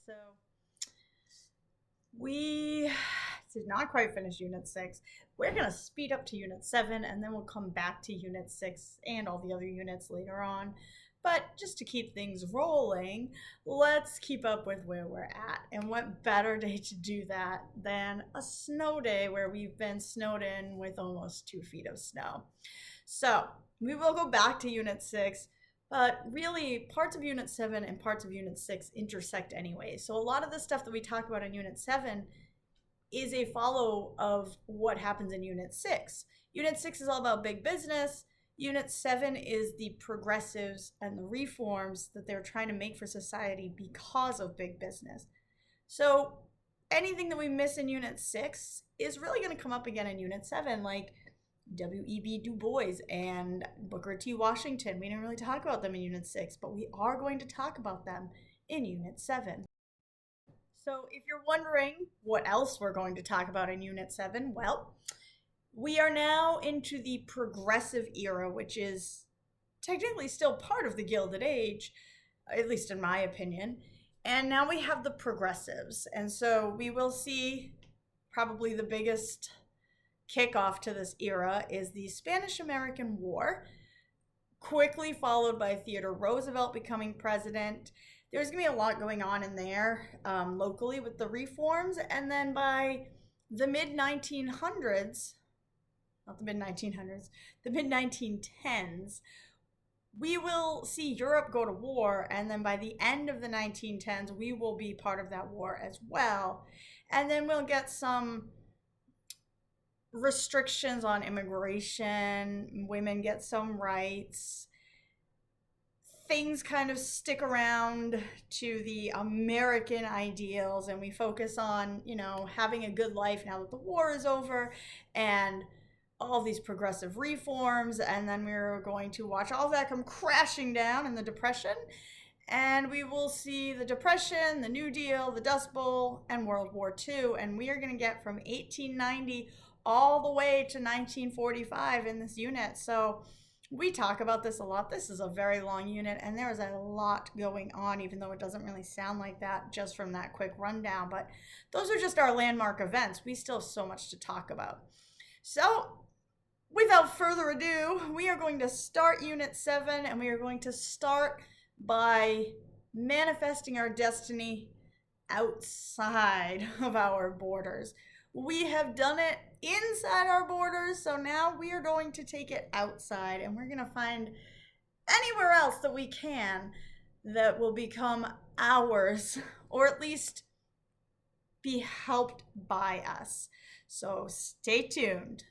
So we did not quite finish Unit 6. We're going to speed up to Unit 7 and then we'll come back to Unit 6 and all the other units later on. But just to keep things rolling, let's keep up with where we're at. And what better day to do that than a snow day where we've been snowed in with almost 2 feet of snow. So we will go back to Unit 6. But really, parts of Unit 7 and parts of Unit 6 intersect anyway. So a lot of the stuff that we talk about in Unit 7 is a follow of what happens in Unit 6. Unit 6 is all about big business. Unit 7 is the progressives and the reforms that they're trying to make for society because of big business. So anything that we miss in Unit 6 is really going to come up again in Unit 7, like W.E.B. Du Bois and Booker T. Washington. We didn't really talk about them in Unit 6, but we are going to talk about them in Unit 7. So if you're wondering what else we're going to talk about in Unit 7, well, we are now into the progressive era, which is technically still part of the Gilded Age, at least in my opinion. And now we have the progressives. And so we will see probably the biggest kickoff to this era is the Spanish-American War, quickly followed by Theodore Roosevelt becoming president. There's going to be a lot going on in there locally with the reforms. And then by the mid-1900s, not the mid-1900s, the mid-1910s, we will see Europe go to war. And then by the end of the 1910s, we will be part of that war as well. And then we'll get some restrictions on immigration, women get some rights, things kind of stick around to the American ideals, and we focus on, having a good life now that the war is over and all these progressive reforms. And then we're going to watch all that come crashing down in the Depression, and we will see the Depression, the New Deal, the Dust Bowl, and World War II. And we are going to get from 1890 all the way to 1945 in this unit. So we talk about this a lot. This is a very long unit, and there is a lot going on, even though it doesn't really sound like that just from that quick rundown. But those are just our landmark events. We still have so much to talk about. So without further ado, we are going to start Unit 7, and we are going to start by manifesting our destiny outside of our borders. We have done it inside our borders, so now we are going to take it outside, and we're going to find anywhere else that we can that will become ours, or at least be helped by us. So stay tuned.